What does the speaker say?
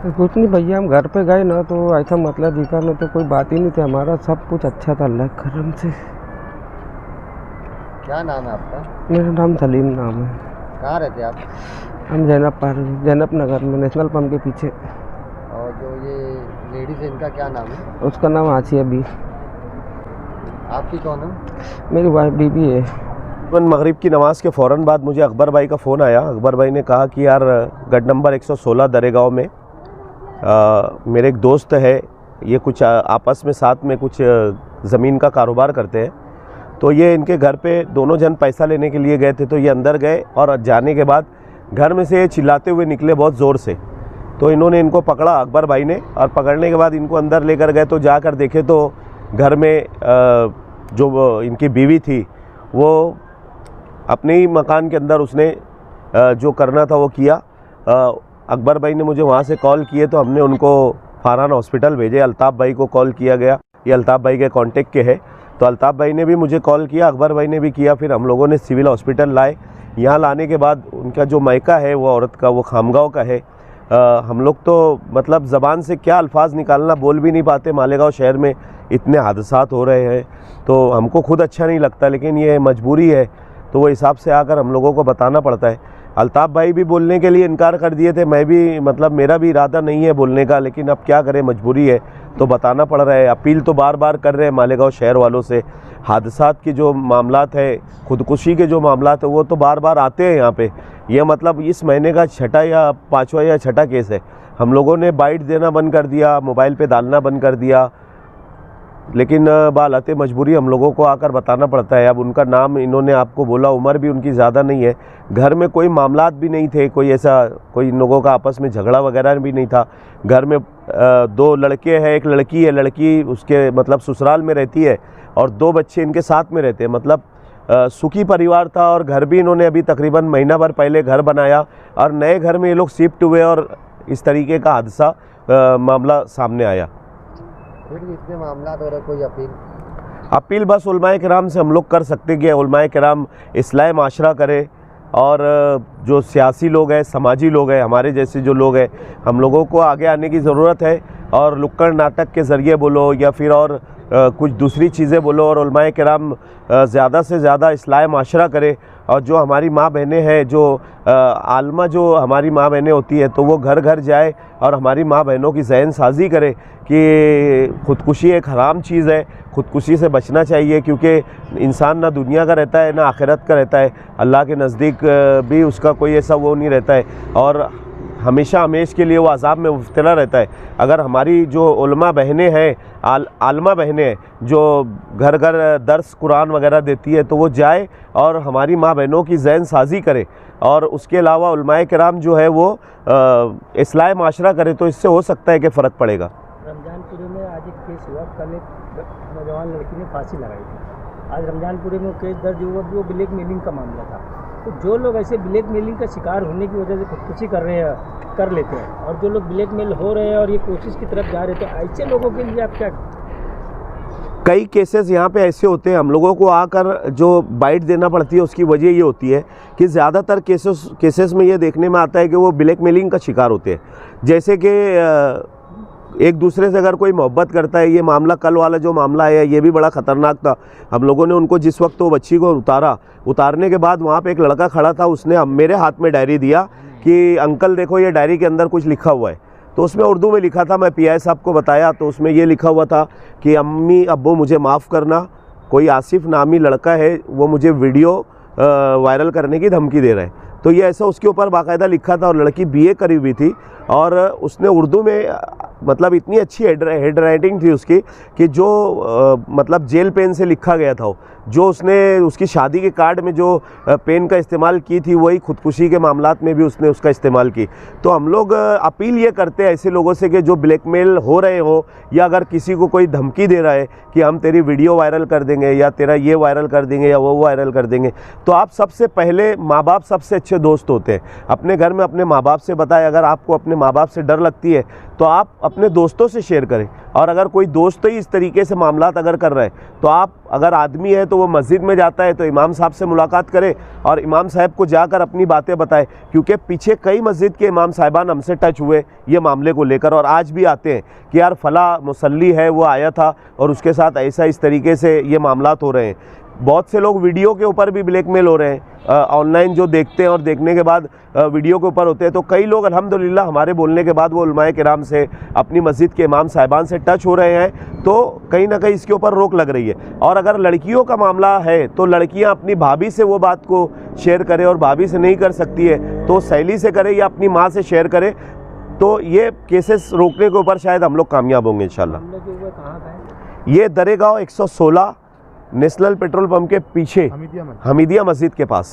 कुछ नहीं भैया, हम घर पे गए ना तो ऐसा मतलब दिखा ना, तो कोई बात ही नहीं थी, हमारा सब कुछ अच्छा था अल्लाह के करम से। क्या नाम है आपका? मेरा नाम सलीम नाम है। कहाँ रहते आप? हम जैनब नगर में, नेशनल पंप के पीछे। और जो ये लेडीज़ है इनका क्या नाम है? उसका नाम आसिया बी। आपकी कौन है? मेरी वाइफ बीबी है। मगरिब की नमाज़ के फ़ौरन बाद मुझे अकबर भाई का फ़ोन आया। अकबर भाई ने कहा कि यार गढ़ नंबर 116 दरेगांव में मेरे एक दोस्त है, ये कुछ आपस में साथ में कुछ ज़मीन का कारोबार करते हैं, तो ये इनके घर पे दोनों जन पैसा लेने के लिए गए थे। तो ये अंदर गए और जाने के बाद घर में से चिल्लाते हुए निकले बहुत ज़ोर से। तो इन्होंने इनको पकड़ा अकबर भाई ने, और पकड़ने के बाद इनको अंदर लेकर गए। तो जाकर देखे तो घर में जो इनकी बीवी थी वो अपने ही मकान के अंदर उसने जो करना था वो किया। अकबर भाई ने मुझे वहाँ से कॉल किए तो हमने उनको फारहान हॉस्पिटल भेजे। अल्ताफ़ भाई को कॉल किया गया, ये अल्ताफ़ भाई के कांटेक्ट के है, तो अल्ताफ़ भाई ने भी मुझे कॉल किया, अकबर भाई ने भी किया। फिर हम लोगों ने सिविल हॉस्पिटल लाए। यहाँ लाने के बाद उनका जो मायका है वो औरत का, वो खामगांव का है। हम लोग तो मतलब ज़बान से क्या अल्फाज निकालना, बोल भी नहीं पाते। मालेगांव शहर में इतने हादसात हो रहे हैं तो हमको खुद अच्छा नहीं लगता, लेकिन ये मजबूरी है, तो वो हिसाब से आकर हम लोगों को बताना पड़ता है। अल्ताफ़ भाई भी बोलने के लिए इनकार कर दिए थे, मैं भी मतलब मेरा भी इरादा नहीं है बोलने का, लेकिन अब क्या करें, मजबूरी है तो बताना पड़ रहा है। अपील तो बार बार कर रहे हैं मालेगांव शहर वालों से। हादसात की जो मामलात है, खुदकुशी के जो मामलात है, वो तो बार बार आते हैं यहाँ पे। ये मतलब इस महीने का छठा या पाँचवा या छठा केस है। हम लोगों ने बाइट देना बंद कर दिया, मोबाइल पे डालना बंद कर दिया, लेकिन बालते मजबूरी हम लोगों को आकर बताना पड़ता है। अब उनका नाम इन्होंने आपको बोला, उम्र भी उनकी ज़्यादा नहीं है, घर में कोई मामलात भी नहीं थे, कोई ऐसा कोई इन लोगों का आपस में झगड़ा वगैरह भी नहीं था। घर में 2 लड़के हैं, एक लड़की है, लड़की उसके मतलब ससुराल में रहती है और 2 बच्चे इनके साथ में रहते हैं। मतलब सुखी परिवार था। और घर भी इन्होंने अभी तकरीबन महीना भर पहले घर बनाया और नए घर में ये लोग शिफ्ट हुए और इस तरीके का हादसा मामला सामने आया। फिर इतने मामला हो रहे, कोई अपील बस उलमाए किराम से हम लोग कर सकते हैं कि उलमाए किराम इस्लाह माशरा करे, और जो सियासी लोग हैं, समाजी लोग हैं, हमारे जैसे जो लोग हैं, हम लोगों को आगे आने की ज़रूरत है। और नुक्कड़ नाटक के ज़रिए बोलो या फिर और कुछ दूसरी चीज़ें बोलो, और उलमाए किराम ज़्यादा से ज़्यादा इस्लाह माशरा करे। और जो हमारी माँ बहनें हैं, जो आलमा जो हमारी माँ बहनें होती है, तो वो घर घर जाए और हमारी माँ बहनों की ज़हन साजी करे कि ख़ुदकुशी एक हराम चीज़ है, ख़ुदकुशी से बचना चाहिए, क्योंकि इंसान ना दुनिया का रहता है ना आखिरत का रहता है। अल्लाह के नज़दीक भी उसका कोई ऐसा वो नहीं रहता है, और हमेशा हमेश के लिए वो अज़ाब में मुब्तला रहता है। अगर हमारी जो उलमा बहनें हैं, आलमा बहनें हैं, जो घर घर दर्स कुरान वगैरह देती है, तो वो जाए और हमारी माँ बहनों की ज़हन साजी करे। और उसके अलावा उलमाए किराम जो है वो इस्लाह माशरा करे, तो इससे हो सकता है कि फ़र्क पड़ेगा। रमज़ानपुरी में आज एक केस हुआ, कल एक नौजवान लड़की ने फांसी लगाई थी। आज रमज़ानपुरी में केस दर्ज हुआ, वो ब्लैक मेलिंग का मामला था। तो जो लोग ऐसे ब्लैक मेलिंग का शिकार होने की वजह से खुदकुशी कर लेते हैं, और जो लोग ब्लैक मेल हो रहे हैं और ये कोशिश की तरफ जा रहे थे, ऐसे लोगों के लिए आप क्या? कई केसेस यहाँ पे ऐसे होते हैं, हम लोगों को आकर जो बाइट देना पड़ती है उसकी वजह ये होती है कि ज़्यादातर केसेस में ये देखने में आता है कि वो ब्लैकमेलिंग का शिकार होते हैं। जैसे कि एक दूसरे से अगर कोई मोहब्बत करता है, ये मामला कल वाला जो मामला है ये भी बड़ा ख़तरनाक था। हम लोगों ने उनको जिस वक्त वो बच्ची को उतारने के बाद वहाँ पे एक लड़का खड़ा था, उसने मेरे हाथ में डायरी दिया कि अंकल देखो ये डायरी के अंदर कुछ लिखा हुआ है। तो उसमें उर्दू में लिखा था, मैं पीआई साहब को बताया तो उसमें ये लिखा हुआ था कि अम्मी अब्बू मुझे माफ़ करना, कोई आसिफ नामी लड़का है वो मुझे वीडियो वायरल करने की धमकी दे रहा है। तो ये ऐसा उसके ऊपर बाकायदा लिखा था, और लड़की बीए करी हुई थी, और उसने उर्दू में मतलब इतनी अच्छी हेड राइटिंग थी उसकी कि जो मतलब जेल पेन से लिखा गया था। जो उसने उसकी शादी के कार्ड में जो पेन का इस्तेमाल की थी, वही खुदकुशी के मामलात में भी उसने उसका इस्तेमाल की। तो हम लोग अपील ये करते हैं ऐसे लोगों से कि जो ब्लैकमेल हो रहे हो, या अगर किसी को कोई धमकी दे रहा है कि हम तेरी वीडियो वायरल कर देंगे या तेरा ये वायरल कर देंगे या वो वायरल कर देंगे, तो आप सबसे पहले माँ बाप सबसे अच्छे दोस्त होते हैं। अपने घर में अपने माँ बाप से बताएं। अगर आपको अपने अपने माँ बाप से डर लगती है तो आप अपने दोस्तों से शेयर करें। और अगर कोई दोस्त ही इस तरीके से मामलात अगर कर रहा है तो आप अगर आदमी है तो वो मस्जिद में जाता है तो इमाम साहब से मुलाकात करे और इमाम साहब को जाकर अपनी बातें बताए, क्योंकि पीछे कई मस्जिद के इमाम साहिबान हमसे टच हुए ये मामले को लेकर और आज भी आते हैं कि यार फला मुसल्ली है वो आया था और उसके साथ ऐसा इस तरीके से ये मामलात हो रहे हैं। बहुत से लोग वीडियो के ऊपर भी ब्लैकमेल हो रहे हैं, ऑनलाइन जो देखते हैं और देखने के बाद वीडियो के ऊपर होते हैं। तो कई लोग अल्हम्दुलिल्लाह हमारे बोलने के बाद वो उलमाए किराम से अपनी मस्जिद के इमाम साहिबान से टच हो रहे हैं, तो कहीं ना कहीं इसके ऊपर रोक लग रही है। और अगर लड़कियों का मामला है तो लड़कियां अपनी भाभी से वो बात को शेयर करें और भाभी से नहीं कर सकती है तो सहेली से करे या अपनी माँ से शेयर करे, तो ये केसेस रोकने के ऊपर शायद हम लोग कामयाब होंगे इंशाल्लाह। हमला जो हुआ कहाँ का है? ये दरेगांव 116 नेशनल पेट्रोल पंप के पीछे हमीदिया मस्जिद के पास।